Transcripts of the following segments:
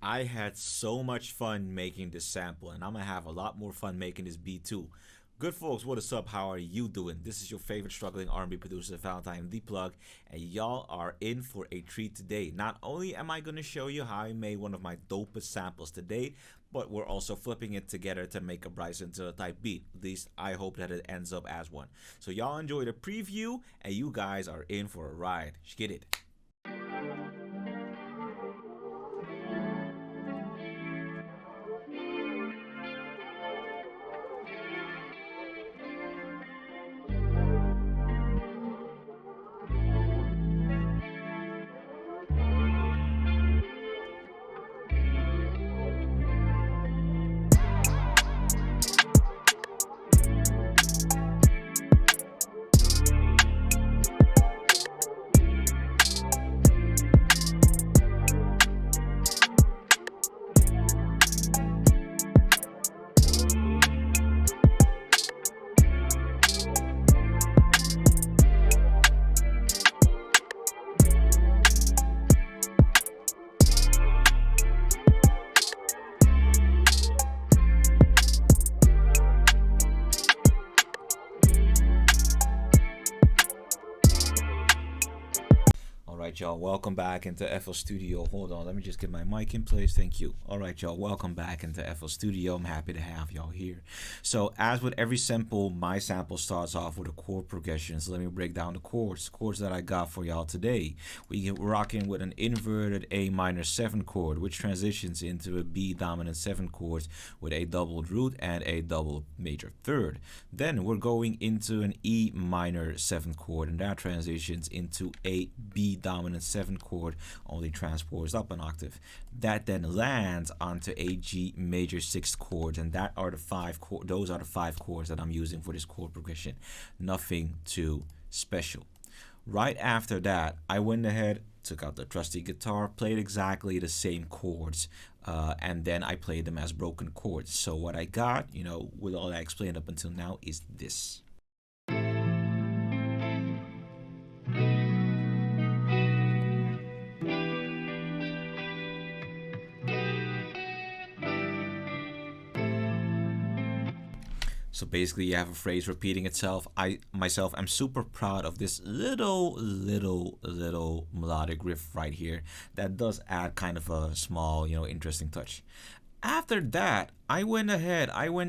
I had so much fun making this sample, and I'm gonna have a lot more fun making this beat too. Good folks, what is up? How are you doing? This is your favorite struggling R&B producer, Valentine the Plug, and y'all are in for a treat today. Not only am I gonna show you how I made one of my dopest samples today, but we're also flipping it together to make a Bryson to type beat. At least I hope that it ends up as one. So y'all enjoy the preview, and you guys are in for a ride. Get it. All right, y'all, welcome back into FL Studio. Hold on, let me just get my mic in place. Thank you. All right, y'all, welcome back into FL Studio. I'm happy to have y'all here. So, as with every sample, my sample starts off with a chord progression. So, let me break down the chords that I got for y'all today. We're rocking with an inverted A minor 7 chord, which transitions into a B dominant 7 chord with a doubled root and a double major third. Then, we're going into an E minor 7 chord, and that transitions into a B dominant 7 chord, only transposed up an octave. That then lands onto a G major 6th chord, and those are the five chords that I'm using for this chord progression. Nothing too special. Right after that, I went ahead, took out the trusty guitar, played exactly the same chords, and then I played them as broken chords. So what I got, with all I explained up until now, is this. So basically you have a phrase repeating itself. I'm super proud of this little melodic riff right here that does add kind of a small, interesting touch. After that, I went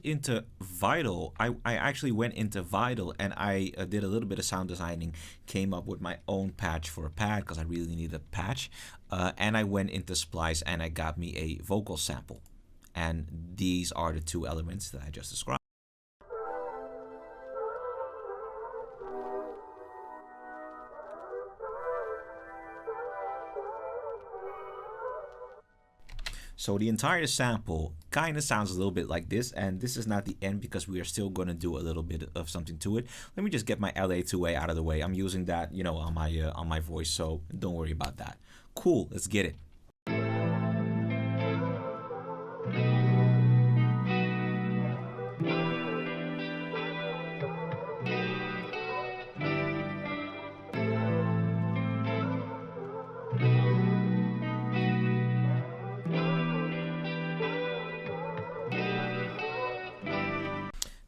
into Vital. I actually went into Vital, and I did a little bit of sound designing, came up with my own patch for a pad because I really needed a patch. And I went into Splice, and I got me a vocal sample. And these are the two elements that I just described. So the entire sample kind of sounds a little bit like this, and this is not the end because we are still going to do a little bit of something to it. Let me just get my LA2A out of the way. I'm using that, on my voice, so don't worry about that. Cool, let's get it.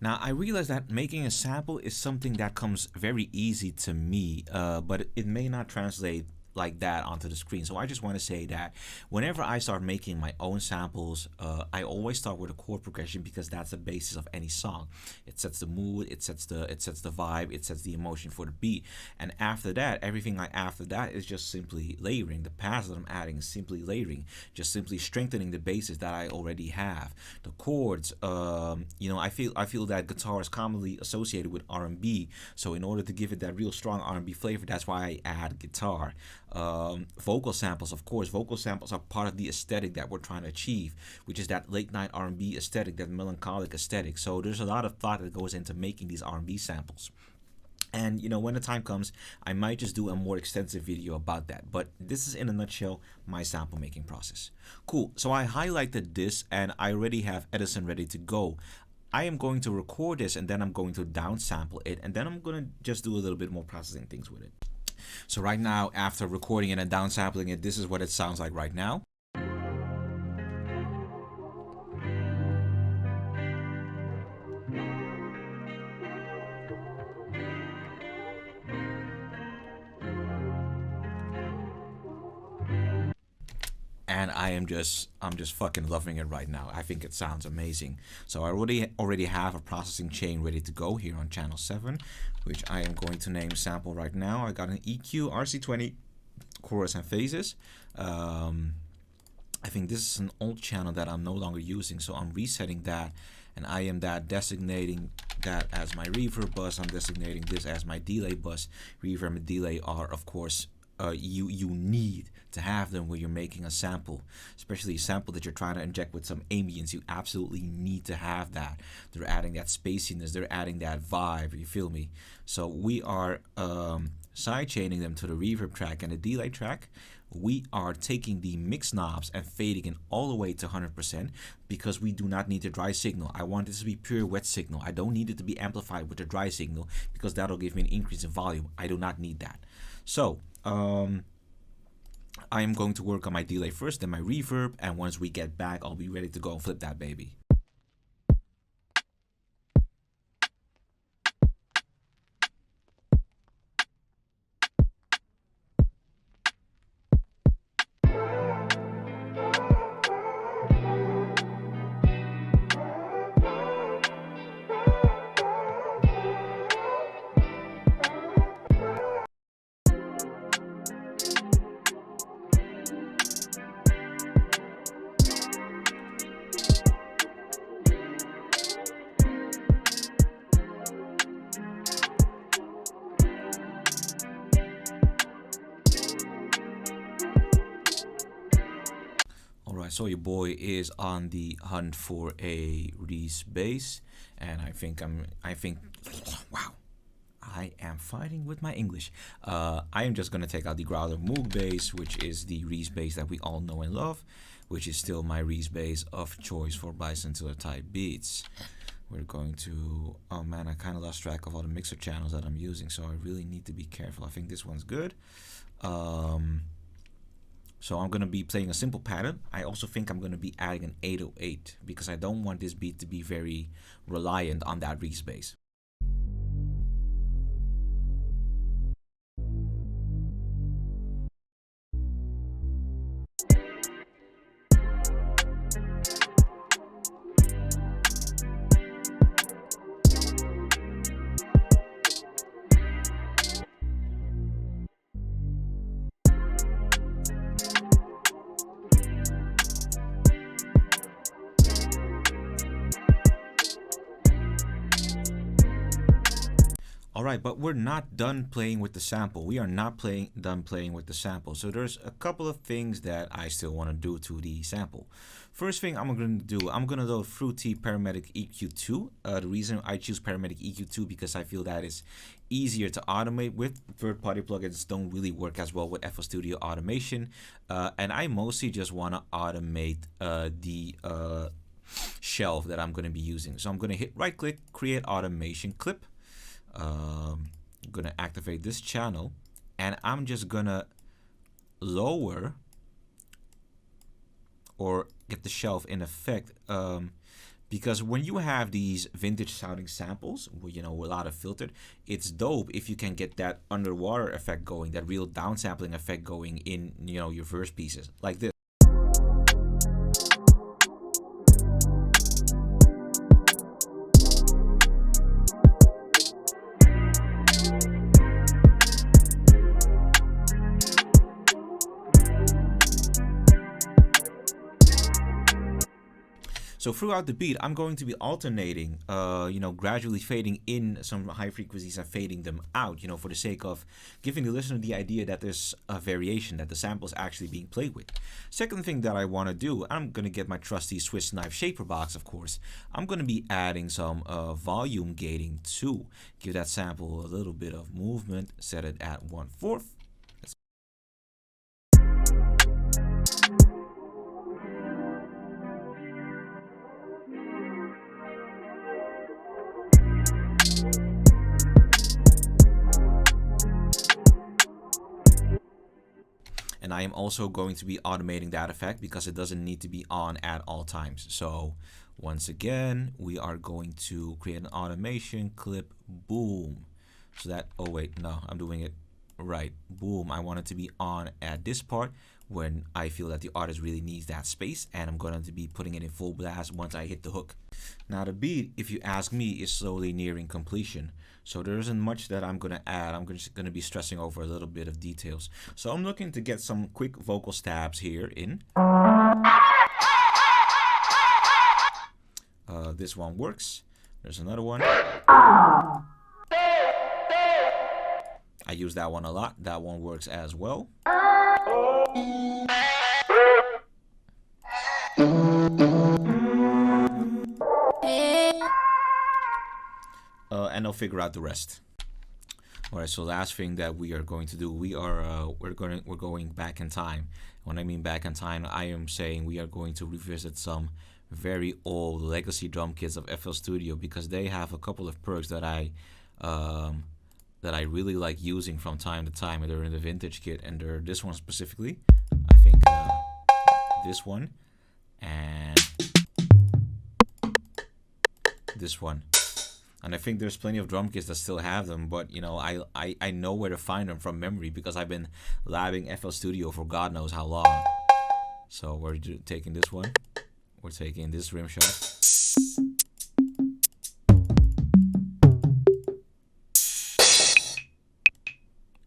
Now, I realize that making a sample is something that comes very easy to me, but it may not translate like that onto the screen. So I just want to say that whenever I start making my own samples, I always start with a chord progression because that's the basis of any song. It sets the mood, it sets the vibe, it sets the emotion for the beat. And after that, everything after that is just simply layering. The pads that I'm adding is simply layering, just simply strengthening the basis that I already have. The chords, I feel that guitar is commonly associated with R&B. So in order to give it that real strong R&B flavor, that's why I add guitar. Vocal samples, of course, vocal samples are part of the aesthetic that we're trying to achieve, which is that late night R&B aesthetic, that melancholic aesthetic. So there's a lot of thought that goes into making these R&B samples. And when the time comes, I might just do a more extensive video about that. But this is in a nutshell my sample making process. Cool. So I highlighted this and I already have Edison ready to go. I am going to record this and then I'm going to downsample it, and then I'm going to just do a little bit more processing things with it. So right now, after recording it and downsampling it, this is what it sounds like right now. and I'm just fucking loving it right now. I think it sounds amazing. So I already have a processing chain ready to go here on channel 7, which I am going to name sample right now. I got an EQ RC20 chorus and phases. I think this is an old channel that I'm no longer using, so I'm resetting that, and I am designating that as my reverb bus. I'm designating this as my delay bus. Reverb and delay are, of course, you need to have them when you're making a sample, especially a sample that you're trying to inject with some ambience. You absolutely need to have that. They're adding that spaciness, they're adding that vibe, you feel me? So we are side chaining them to the reverb track and the delay track. We are taking the mix knobs and fading it all the way to 100% because we do not need the dry signal. I want this to be pure wet signal. I don't need it to be amplified with the dry signal because that'll give me an increase in volume. I do not need that. So I am going to work on my delay first, then my reverb, and once we get back, I'll be ready to go and flip that baby. Alright, so your boy is on the hunt for a Reese bass, and I think wow, I am fighting with my English. I am just gonna take out the Growler Moog bass, which is the Reese bass that we all know and love, which is still my Reese bass of choice for bryson type beats. We're going to, oh man, I kind of lost track of all the mixer channels that I'm using, so I really need to be careful. I think this one's good. So I'm going to be playing a simple pattern. I also think I'm going to be adding an 808 because I don't want this beat to be very reliant on that Reese bass. Alright, but we're not done playing with the sample. We are not done playing with the sample. So there's a couple of things that I still want to do to the sample. First thing I'm going to do, I'm going to load Fruity Paramedic EQ2. The reason I choose Paramedic EQ2 because I feel that it's easier to automate with. Third-party plugins don't really work as well with FL Studio automation. And I mostly just want to automate the shelf that I'm going to be using. So I'm going to hit right-click, create automation clip. I'm gonna activate this channel, and I'm just gonna lower or get the shelf in effect, because when you have these vintage sounding samples, you know, a lot of filtered, it's dope if you can get that underwater effect going, that real downsampling effect going in, you know, your verse pieces like this. So throughout the beat, I'm going to be alternating, you know, gradually fading in some high frequencies and fading them out, you know, for the sake of giving the listener the idea that there's a variation, that the sample is actually being played with. Second thing that I want to do, I'm going to get my trusty Swiss knife shaper box, of course. I'm going to be adding some volume gating to give that sample a little bit of movement, set it at 1/4. And I am also going to be automating that effect because it doesn't need to be on at all times. So once again, we are going to create an automation clip, boom. So that, oh wait, no, I'm doing it right. Boom, I want it to be on at this part. when I feel that the artist really needs that space, and I'm going to be putting it in full blast once I hit the hook. Now the beat, if you ask me, is slowly nearing completion, so there isn't much that I'm going to add. I'm just going to be stressing over a little bit of details. So I'm looking to get some quick vocal stabs here in. This one works. There's another one. I use that one a lot. That one works as well. And I'll figure out the rest. All right. So last thing that we are going to do, we're going back in time. When I mean back in time, I am saying we are going to revisit some very old legacy drum kits of FL Studio, because they have a couple of perks that I really like using from time to time. They're in the vintage kit, and they're this one specifically. I think this one and this one. And I think there's plenty of drum kits that still have them, but you know, I know where to find them from memory, because I've been labbing FL Studio for God knows how long. So we're taking this one. We're taking this rim shot.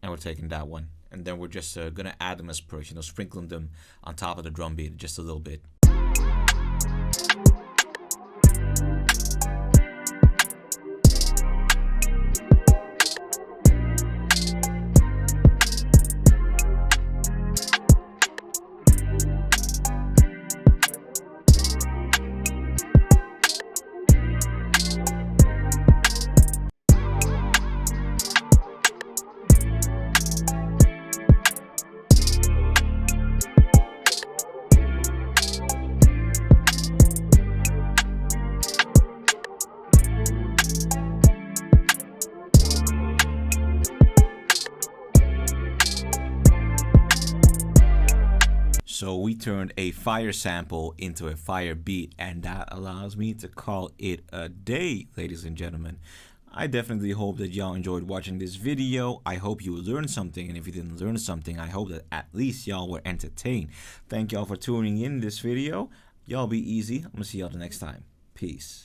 And we're taking that one. And then we're just gonna add them as perks, you know, sprinkling them on top of the drum beat just a little bit. So we turned a fire sample into a fire beat, and that allows me to call it a day, ladies and gentlemen. I definitely hope that y'all enjoyed watching this video. I hope you learned something, and if you didn't learn something, I hope that at least y'all were entertained. Thank y'all for tuning in this video. Y'all be easy. I'm gonna see y'all the next time. Peace.